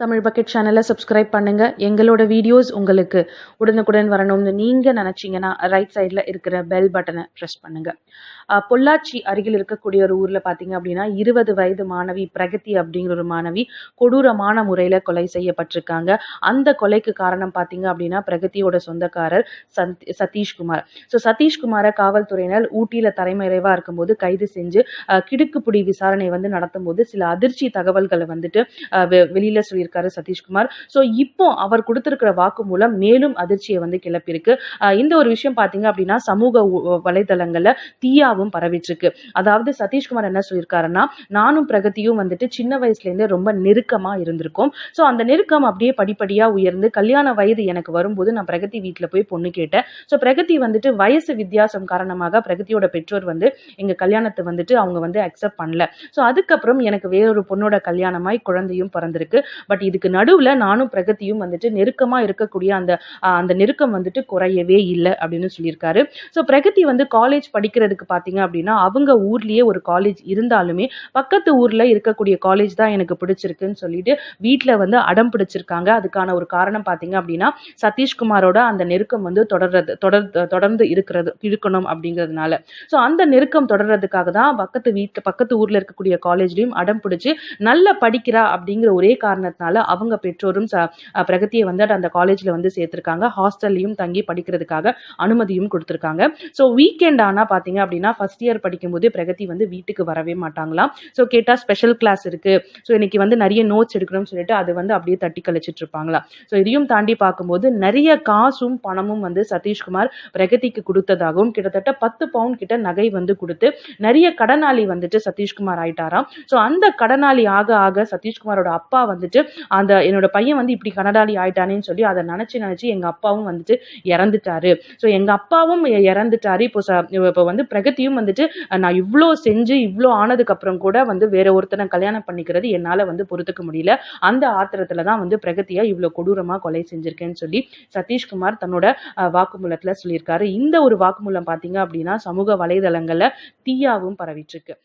Tamil bucket சேனலை subscribe பண்ணுங்க. எங்களோட வீடியோஸ் உங்களுக்கு உடனுக்குடன் வரணும்னு நீங்க நினைச்சீங்கன்னா ரைட் சைடில் இருக்கிற பெல் பட்டனை ப்ரெஸ் பண்ணுங்க. பொள்ளாச்சி அருகில் இருக்கக்கூடிய ஒரு ஊர்ல பாத்தீங்க அப்படின்னா 20 வயது மாணவி பிரகதி அப்படிங்கிற ஒரு மாணவி கொடூரமான முறையில கொலை செய்யப்பட்டிருக்காங்க. அந்த கொலைக்கு காரணம் பாத்தீங்க அப்படின்னா பிரகதியோட சொந்தக்காரர் சதீஷ்குமார். சதீஷ்குமாரை காவல்துறையினர் ஊட்டியில தலைமறைவா இருக்கும்போது கைது செஞ்சு கிடுக்குப்பிடி விசாரணை நடத்தும் போது சில அதிர்ச்சி தகவல்களை வெளியில சொல்லியிருக்காரு சதீஷ்குமார். இப்போ அவர் கொடுத்திருக்கிற வாக்குமூலம் மேலும் அதிர்ச்சியை கிளப்பியிருக்கு. இந்த ஒரு விஷயம் பாத்தீங்க அப்படின்னா சமூக வலைதளங்கள்ல தீயாவும் பரவிட்டு இருக்கு. அதாவது சதீஷ்குமார் என்ன சொல்லியிருக்காருன்னா, நானும் பிரகதியும் சின்ன வயசுல இருந்தே ரொம்ப நெருக்கமா இருந்திருக்கோம். அந்த நெருக்கம் அப்படியே படிப்படியா உயர்ந்து கல்யாண வயது எனக்கு வரும்போது நான் பிரகதி வீட்டுல போய் பொண்ணு கேட்டேன். பிரகதி வயசு வித்தியாசம் காரணமாக பிரகதியோட பெற்றோர் எங்க கல்யாணத்தை அவங்க அக்செப்ட் பண்ணல. அதுக்கப்புறம் எனக்கு வேறொரு பொண்ணோட கல்யாணமாய் குழந்தையும் பிறந்திருக்கு. பட் இதுக்கு நடுவுல நானும் பிரகதியும் நெருக்கமா இருக்கக்கூடிய அந்த நெருக்கம் குறையவே இல்லை அப்படின்னு சொல்லியிருக்காரு. பிரகதி காலேஜ் படிக்கிறதுக்கு பாத்தீங்க அப்படின்னா அவங்க ஊர்லயே ஒரு காலேஜ் இருந்தாலுமே பக்கத்து ஊர்ல இருக்கக்கூடிய காலேஜ் தான் எனக்கு பிடிச்சிருக்குன்னு சொல்லிட்டு வீட்டுல அடம் பிடிச்சிருக்காங்க. அதுக்கான ஒரு காரணம் பாத்தீங்க அப்படின்னா சதீஷ்குமாரோட அந்த நெருக்கம் தொடர்ந்து இருக்கணும் அப்படிங்கிறதுனால. அந்த நெருக்கம் தொடர்றதுக்காக தான் பக்கத்து ஊர்ல இருக்கக்கூடிய காலேஜ்லயும் அடம் பிடிச்சு நல்ல படிக்கிறா அப்படிங்கிற ஒரே காரணத்தினால அவங்க பெற்றோரும் பிரகதியை அந்த காலேஜ்ல சேர்த்திருக்காங்க. ஹாஸ்டல்லையும் தங்கி படிக்கிறதுக்காக அனுமதியும் கொடுத்திருக்காங்க. வீக்கெண்ட் ஆனா பாத்தீங்க அப்படின்னா ஃபர்ஸ்ட் இயர் படிக்கும் போது பிரகதி வீட்டுக்கு வரவே மாட்டாங்களாம். கேட்டா ஸ்பெஷல் கிளாஸ் இருக்கு, இன்னைக்கு நிறைய நோட்ஸ் எடுக்கணும்னு சொல்லிட்டு அது அப்படியே தட்டி கழிச்சிட்டு இருப்பாங்களா. இதையும் தாண்டி பார்க்கும்போது நிறைய காசும் பணமும் சதீஷ்குமார் பிரகதிக்கு கொடுத்ததாகவும் கிட்டத்தட்ட 10 பவுன் கிட்ட நகை கொடுத்து நிறைய கடனாளி சதீஷ்குமார் ஆயிட்டாராம். அந்த கடனாளி ஆக ஆக சதீஷ்குமாரோட அப்பா அந்த என்னோட பையன் இப்படி கடனாளி ஆயிட்டானேன்னு சொல்லி அதை நினைச்சு எங்க அப்பாவும் இறந்துட்டாரு. எங்க அப்பாவும் இறந்துட்டாரு. இப்போ பிரகதியும் நான் இவ்வளோ செஞ்சு இவ்வளோ ஆனதுக்கு அப்புறம் கூட வேற ஒருத்தனை கல்யாணம் பண்ணிக்கிறது என்னால பொறுத்துக்க முடியல. அந்த ஆத்திரத்துலதான் பிரகதியா இவ்வளவு கொடூரமா கொலை செஞ்சிருக்கேன்னு சொல்லி சதீஷ்குமார் தன்னோட வாக்குமூலத்துல சொல்லியிருக்காரு. இந்த ஒரு வாக்குமூலம் பாத்தீங்க அப்படின்னா சமூக வலைதளங்கள்ல தீயாவும் பரவிட்டு இருக்கு.